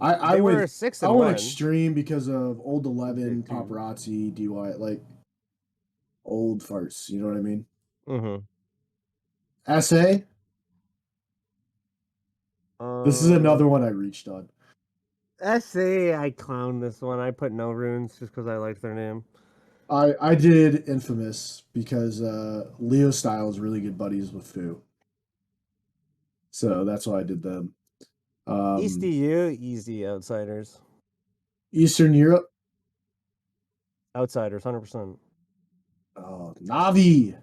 I They were went 6 I and went 1. Extreme because of Old 11, Big team. Paparazzi, DY, like old farts. You know what I mean? Mm-hmm. SA. This is another one I reached on. SA. I clowned this one. I put no runes just because I liked their name. I did Infamous because Leo Style is really good buddies with Fu. So that's why I did them. East EU, easy outsiders. Eastern Europe. Outsiders, 100%. Oh, Navi.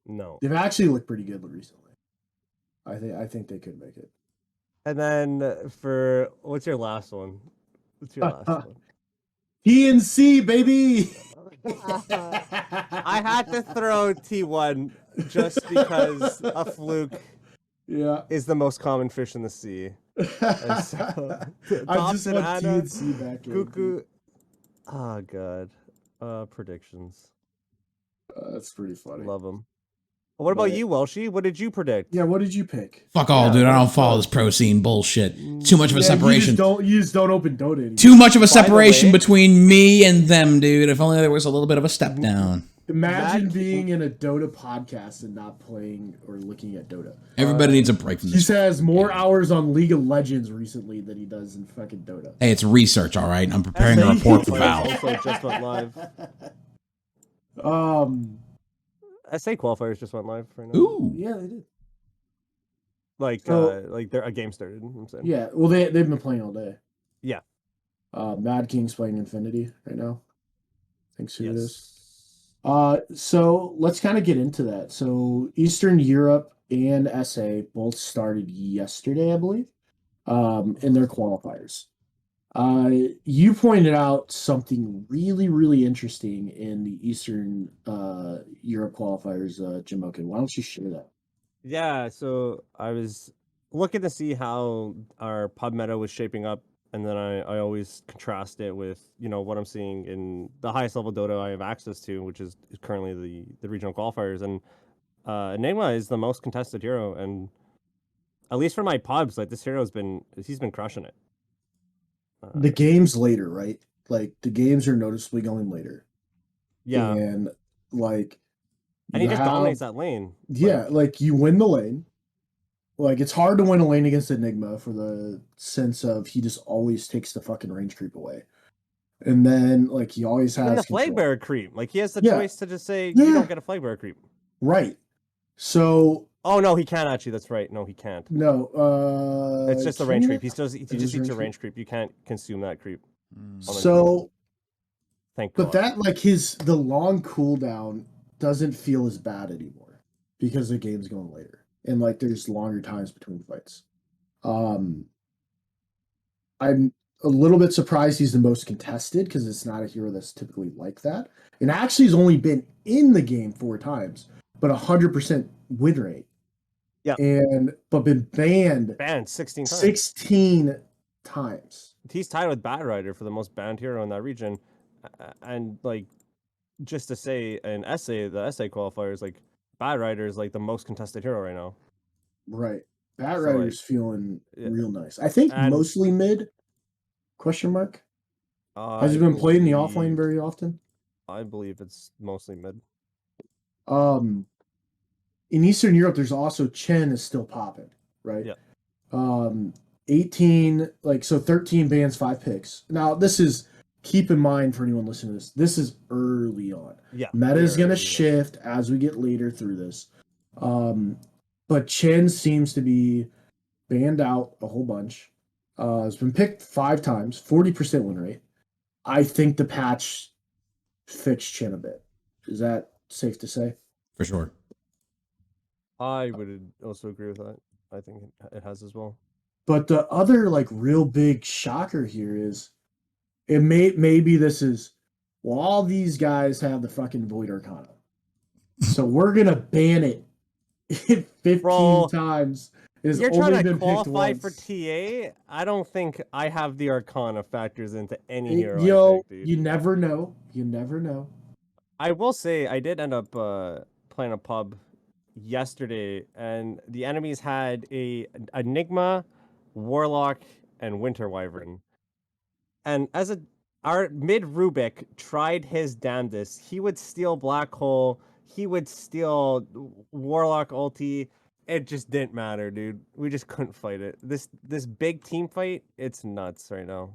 No. They've actually looked pretty good recently. I think they could make it. And then for what's your last one? What's your last one? PNC, baby. I had to throw T1 just because a fluke Yeah. is the most common fish in the sea. And so, I just Thompson, want Anna, TNC back in. Cuckoo. Oh, God. Predictions. That's pretty funny. Love them. What about But- you, Welshie? What did you predict? Yeah, what did you pick? Fuck all, Yeah, dude. I don't what's follow up? this pro scene bullshit. Too much of a Yeah, separation. You just don't open Dota anymore. Too much of a By the separation way- between me and them, dude. If only there was a little bit of a step down. Imagine Mad being in a Dota podcast and not playing or looking at Dota. Everybody needs a break from He this. says more hours on League of Legends recently than he does in fucking Dota. Hey, it's research, all right? I'm preparing a Hey. report for Qualifiers Valve. also just went live. SA qualifiers just went live right now. Ooh. Yeah, they did. Like, So- like a game started. I'm saying. Yeah, well, they've been playing all day. Yeah. Mad King's playing Infinity right now. Thanks who it is. Yes. So let's kind of get into that. So Eastern Europe and SA both started yesterday, I believe, in their qualifiers. You pointed out something really, really interesting in the Eastern Europe qualifiers, Jamokin. Why don't you share that? Yeah, so I was looking to see how our pub meta was shaping up, and then I always contrast it with, what I'm seeing in the highest level Dota I have access to, which is currently the regional qualifiers. And Enigma is the most contested hero, and at least for my pubs, like this he's been crushing it. The games later, right? Like the games are noticeably going later. Yeah, And like and he you just have- dominates that lane. Yeah, like you win the lane. Like it's hard to win a lane against Enigma for the sense of he just always takes the fucking range creep away. And then like he always has And the flag control. bearer creep. Like he has the Yeah. choice to just say Yeah. you don't get a flag bearer creep. Right. So Oh no, he can't actually. That's right. No, he can't. no, It's just a can range you? creep. He just is eats a range range creep. You can't consume that creep. So Thank but God. that like the long cooldown doesn't feel as bad anymore because the game's going later. And like there's longer times between fights. I'm a little bit surprised he's the most contested because it's not a hero that's typically like that. And actually he's only been in the game 4 times, but 100% win rate. Yeah. But been banned banned 16 times. 16 times. He's tied with Bad Rider for the most banned hero in that region. And like, just to say, in the essay qualifiers, like Bad Rider is like the most contested hero right now. Right. Bat So, Rider's feeling yeah. real nice. I think And- mostly mid. Question mark. Has I he been played in the believe- offlane very often? I believe it's mostly mid. In Eastern Europe, there's also Chen is still popping, right? Yeah. 18, like so 13 bans, 5 picks. Now this is keep in mind for anyone listening to this. This is early on. Yeah. Meta is very gonna early. shift as we get later through this. But Chen seems to be banned out a whole bunch. It's been picked 5 times, 40% win rate. I think the patch fixed Chen a bit. Is that safe to say? For sure. I would also agree with that. I think it has as well. But the other like real big shocker here is maybe this is well, all these guys have the fucking Void Arcana. So we're gonna ban it 15 Bro, times. It's You're only trying to been picked qualify once. for TA? I don't think I have the Arcana factors into any hero. Yo, I pick, dude. you never know. You never know. I will say I did end up playing a pub yesterday, and the enemies had a Enigma, Warlock, and Winter Wyvern. And our mid Rubik tried his damnedest. He would steal Black Hole. He would steal Warlock ulti. It just didn't matter, dude. We just couldn't fight it. This big team fight, it's nuts right now.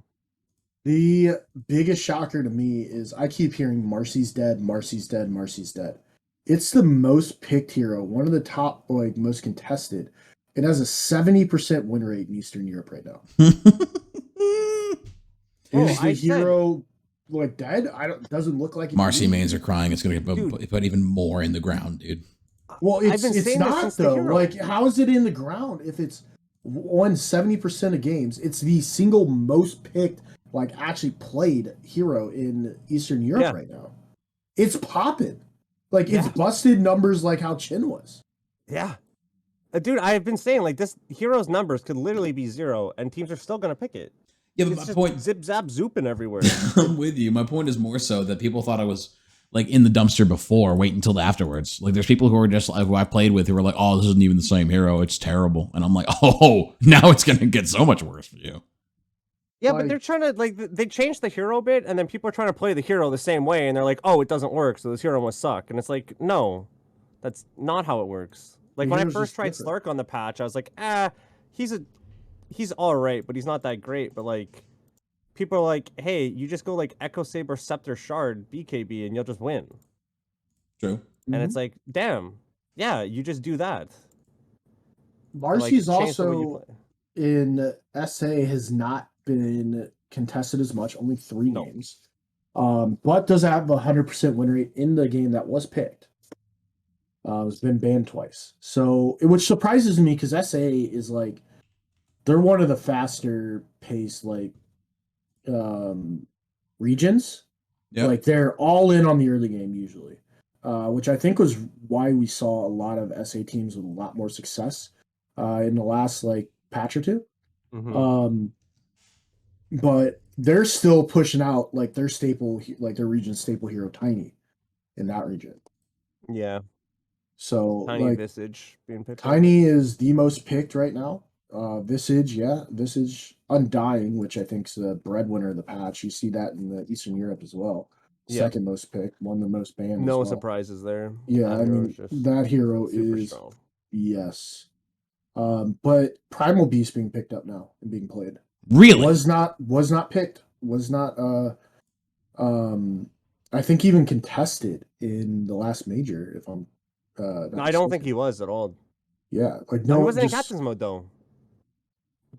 The biggest shocker to me is I keep hearing Marcy's dead, Marcy's dead, Marcy's dead. It's the most picked hero, one of the top like most contested, It has a 70% win rate in Eastern Europe right now. Oh, Is the I said- hero like dead? Doesn't look like it. Marcy is. mains are crying. It's gonna Dude. put even more in the ground, dude. Well, I've it's been saying this not since the though. hero. Like, how is it in the ground if it's won 70% of games? It's the single most picked, like actually played hero in Eastern Europe Yeah. right now. It's popping. Like Yeah. it's busted numbers like how Chin was. Yeah. Dude, I've been saying like this hero's numbers could literally be 0 and teams are still gonna pick it. Yeah, but It's my just point. zip zap zooping everywhere. I'm with you. My point is more so that people thought I was like in the dumpster before. Wait until afterwards. Like there's people who are just like who I played with who were like, "Oh, this isn't even the same hero. It's terrible." And I'm like, "Oh, now it's gonna get so much worse for you." Yeah, Like- but they're trying to like they changed the hero bit, and then people are trying to play the hero the same way, and they're like, "Oh, it doesn't work, so this hero must suck." And it's like, no, that's not how it works. Like The when I hero's first just tried different. Slark on the patch, I was like, he's all right, but he's not that great. But like, people are like, "Hey, you just go like Echo Saber, Scepter, Shard, BKB, and you'll just win." True. And Mm-hmm. it's like, damn, yeah, you just do that. Or, like, Marcy's change the way you also play. in SA has not been contested as much, only 3 No. games. But does have a 100% win rate in the game that was picked. It's been banned twice. So, which surprises me because SA is like, they're one of the faster paced, like, regions. Yeah. Like, they're all in on the early game usually, which I think was why we saw a lot of SA teams with a lot more success in the last, like, patch or 2. Mhm. But they're still pushing out, like, their staple, like, their region staple hero Tiny in that region. Yeah, So, Tiny like, Visage being picked. up. Tiny is the most picked right now. Visage, yeah, Visage Undying, which I think is the breadwinner of the patch. You see that in the Eastern Europe as well. Yeah. Second most picked, one of the most banned. No as well. surprises there. Yeah, That I hero mean is just that hero super is strong. yes. But Primal Beast being picked up now and being played Really? was not picked. Was not I think even contested in the last major. If I'm not I don't think mistaken. he was at all. Yeah, like No, no, he wasn't in just, captain's mode though.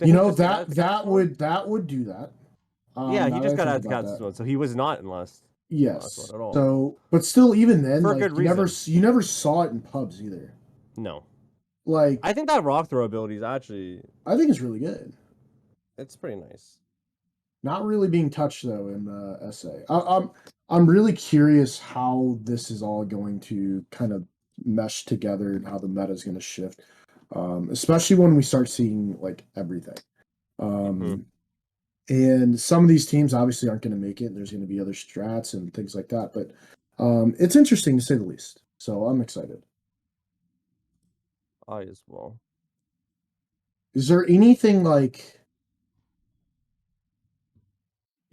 you know that would do that. Yeah, now he that just I got think out of about captain's that. mode, so he was not in last Yes. one at all. So, but still, even then, For a like good you never saw it in pubs either. No, Like I think that rock throw ability is actually I think it's really good. it's pretty nice. Not really being touched though in SA. I'm really curious how this is all going to kind of mesh together and how the meta is going to shift, especially when we start seeing like everything. And some of these teams obviously aren't going to make it. There's going to be other strats and things like that, but it's interesting to say the least. So I'm excited. I as well. Is there anything like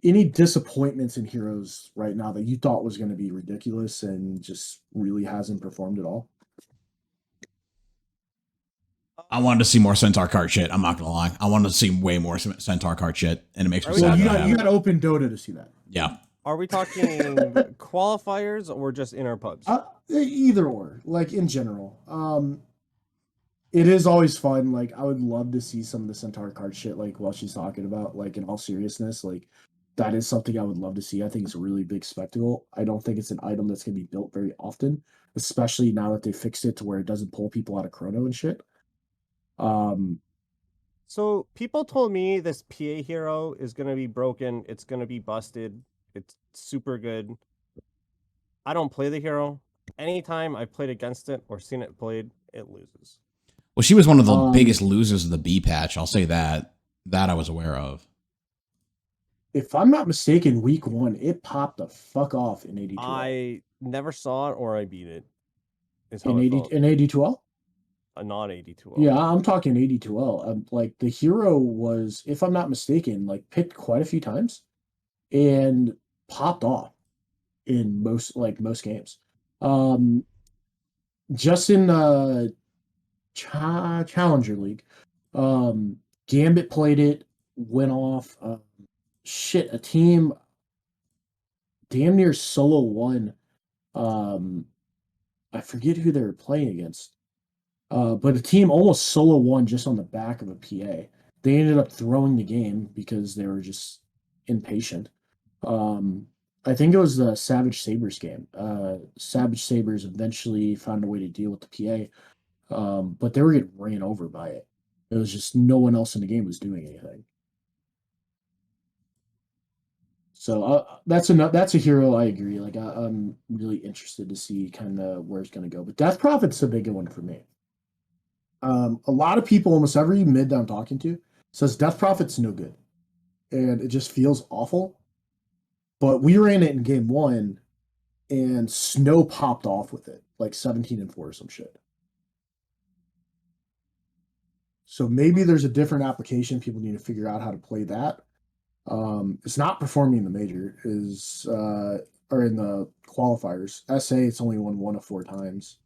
any disappointments in Heroes right now that you thought was going to be ridiculous and just really hasn't performed at all? I wanted to see more Centaur card shit. I'm not gonna lie. I wanted to see way more Centaur card shit, and it makes me Are we sad. Well, talking- you that I got you haven't. got to open Dota to see that. Yeah. Are we talking qualifiers or just in our pubs? Either or, like in general. It is always fun. Like I would love to see some of the Centaur card shit. Like while she's talking about, like in all seriousness, like that is something I would love to see. I think it's a really big spectacle. I don't think it's an item that's gonna be built very often, especially now that they fixed it to where it doesn't pull people out of chrono and shit. So people told me this PA hero is gonna be broken. It's gonna be busted. It's super good. I don't play the hero. Anytime I've played against it or seen it played, it loses. Well, she was one of the Um, biggest losers of the B patch. I'll say that. That I was aware of. If I'm not mistaken, week 1 it popped the fuck off in 82. I never saw it or I beat it. Is how In it 80 felt. in 82L. Not 82. Yeah, I'm talking 82L. Like the hero was, if I'm not mistaken, like picked quite a few times and popped off in most games. Just in Challenger League, Gambit played it, went off. A team damn near solo won. I forget who they were playing against. But a team almost solo won just on the back of a PA. They ended up throwing the game because they were just impatient. Um, I think it was the Savage Sabres game. Savage Sabres eventually found a way to deal with the PA, but they were getting ran over by it. It was just no one else in the game was doing anything. So that's a hero I agree. Like I'm really interested to see kind of where it's going to go. But Death Prophet's a big one for me. A lot of people, almost every mid that I'm talking to, says Death Prophet's no good, and it just feels awful. But we ran it in game one, and Snow popped off with it, like 17-4 or some shit. So maybe there's a different application. People need to figure out how to play that. It's not performing in the major, or in the qualifiers. SA, it's only won 1 of 4 times.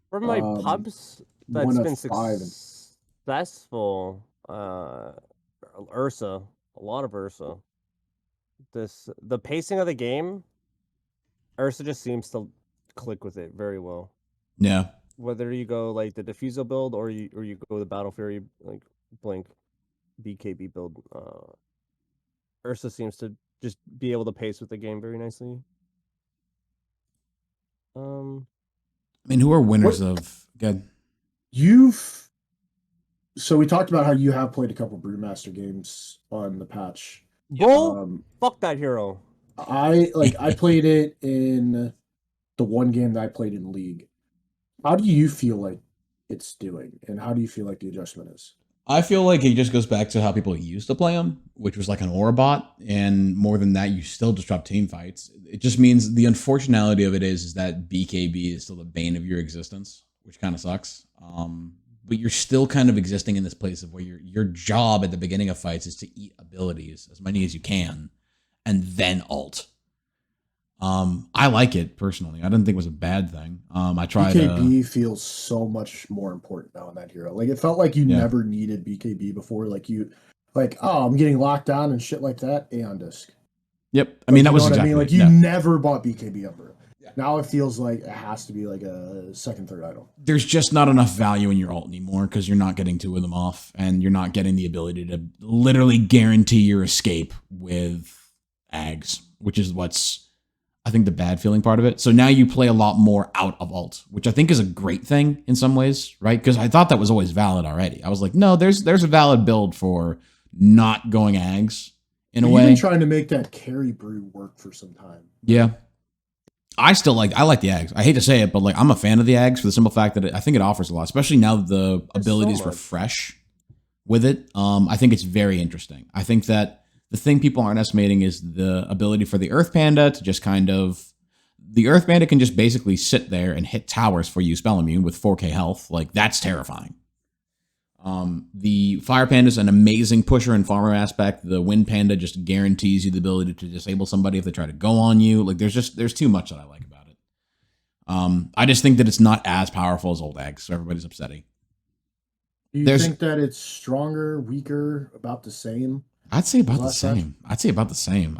For my pubs that's 1 of been 5. successful, Ursa, a lot of Ursa. The pacing of the game, Ursa just seems to click with it very well. Yeah. Whether you go like the Diffusal build or you go the Battle Fury like Blink BKB build, Ursa seems to just be able to pace with the game very nicely. I mean, who are winners of? Good. So we talked about how you have played a couple Brewmaster games on the patch. Bull, fuck that hero. I played it in the one game that I played in League. How do you feel like it's doing, and how do you feel like the adjustment is? I feel like it just goes back to how people used to play them, which was like an aura bot, and more than that, you still disrupt team fights. It just means the unfortunality of it is that BKB is still the bane of your existence, which kind of sucks. But you're still kind of existing in this place of where your job at the beginning of fights is to eat abilities, as many as you can, and then ult. I like it personally. I didn't think it was a bad thing. I tried. BKB feels so much more important now in that hero. Like it felt like you never needed BKB before. Oh, I'm getting locked down and shit like that. Aeon Disc. Yep. I mean, that was exactly. Like you never bought BKB ever. Yeah. Now it feels like it has to be like a second, third item. There's just not enough value in your ult anymore because you're not getting 2 of them off, and you're not getting the ability to literally guarantee your escape with Ags, which is what's, I think, the bad feeling part of it. So now you play a lot more out of ult, which I think is a great thing in some ways, right? Because I thought that was always valid already. I was like, no, there's a valid build for not going Ags in a way. You've been trying to make that carry brew work for some time. Yeah. I like the Ags. I hate to say it, but like I'm a fan of the Ags for the simple fact that I think it offers a lot, especially now the abilities refresh with it. I think it's very interesting. I think that the thing people aren't estimating is the ability for the Earth Panda to just the Earth Panda can just basically sit there and hit towers for you spell immune with 4k health. Like that's terrifying. The Fire Panda is an amazing pusher and farmer aspect. The Wind Panda just guarantees you the ability to disable somebody if they try to go on you. Like there's too much that I like about it. I just think that it's not as powerful as old Eggs, so everybody's upsetting. Do you think that it's stronger, weaker, about the same? I'd say about the same. I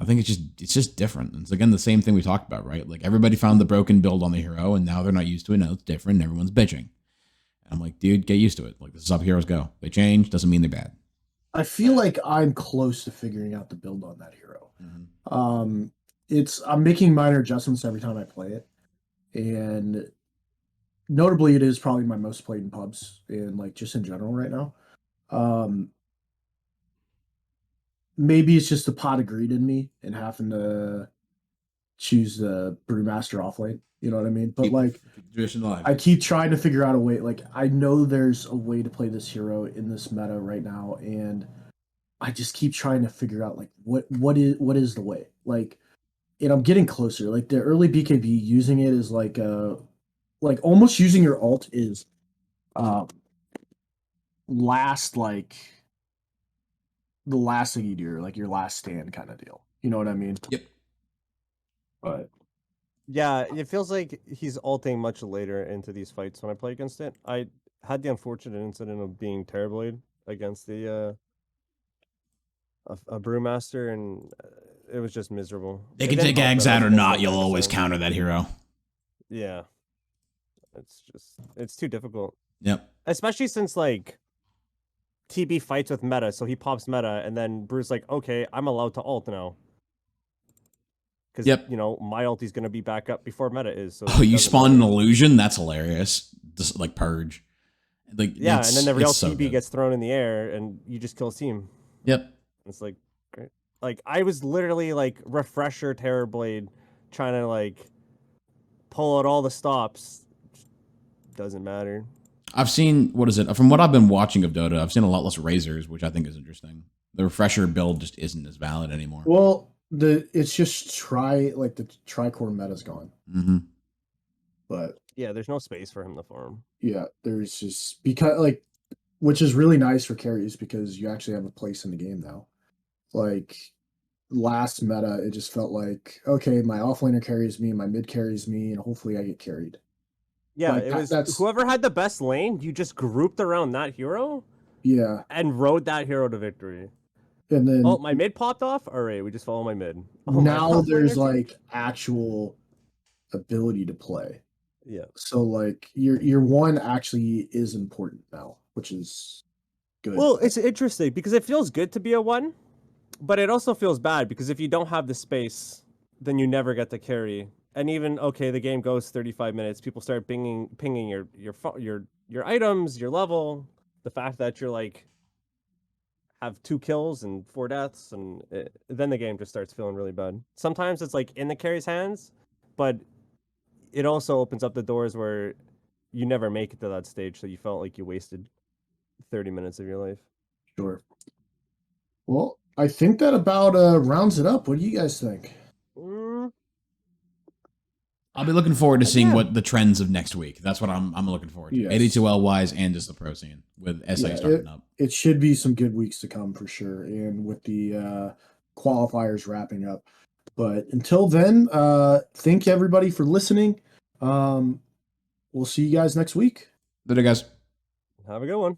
think it's just different. It's again the same thing we talked about, right? Like everybody found the broken build on the hero, and now they're not used to it. Now it's different. And everyone's bitching. I'm like, dude, get used to it. Like, this is how heroes go. They change, doesn't mean they're bad. I feel like I'm close to figuring out the build on that hero. Mm-hmm. I'm making minor adjustments every time I play it. And notably, it is probably my most played in pubs and like just in general right now. Maybe it's just the pot of greed in me and having to choose the Brewmaster offlane. You know what I mean? But like, I keep trying to figure out a way. Like, I know there's a way to play this hero in this meta right now, and I just keep trying to figure out like what is the way. Like, and I'm getting closer. Like the early BKB using it is like almost using your ult is last like the last thing you do, like your last stand kind of deal. You know what I mean? Yep. But yeah, it feels like he's ulting much later into these fights when I play against it. I had the unfortunate incident of being Terrorblade against the a Brewmaster, and it was just miserable. They can take Ags out or not, you'll always counter that hero. Yeah. It's too difficult. Yep. especially since like TB fights with meta, so he pops meta, and then Brew's like, okay, I'm allowed to ult now. Because Yep. you know my ulti's gonna be back up before meta is. So Oh, it you doesn't spawn an matter. illusion? That's hilarious. Just like purge. Like Yeah, and then every it's else so TB good. gets thrown in the air, and you just kill his team. Yep. It's like, great. Like I was literally like refresher Terrorblade, trying to like pull out all the stops. Doesn't matter. I've seen, what is it? From what I've been watching of Dota, I've seen a lot less razors, which I think is interesting. The refresher build just isn't as valid anymore. Well, it's just the tricore meta's gone. Mm-hmm. But Yeah, there's no space for him to farm. yeah, there's just because like, which is really nice for carries because you actually have a place in the game now. Like last meta, it just felt like, okay, my offlaner carries me, my mid carries me, and hopefully I get carried. Yeah, Like it was that's whoever had the best lane. You just grouped around that hero yeah. and rode that hero to victory. And then Oh, my mid popped off. All right, we just follow my mid. Oh, my now offlaner there's too? like actual ability to play. Yeah. So like your one actually is important now, which is good. Well, it's interesting because it feels good to be a one, but it also feels bad because if you don't have the space, then you never get to carry. And even okay, the game goes 35 minutes. People start pinging your items, your level. The fact that you're like have 2 kills and 4 deaths, and then the game just starts feeling really bad. Sometimes it's like in the carry's hands, but it also opens up the doors where you never make it to that stage, so you felt like you wasted 30 minutes of your life. Sure. Well, I think that about rounds it up. What do you guys think? I'll be looking forward to seeing Yeah. what the trends of next week. That's what I'm looking forward to. Yes. 82L wise and just the pro scene with SA starting up. It should be some good weeks to come for sure, and with the qualifiers wrapping up. But until then, thank you everybody for listening. We'll see you guys next week. Later, guys. Have a good one.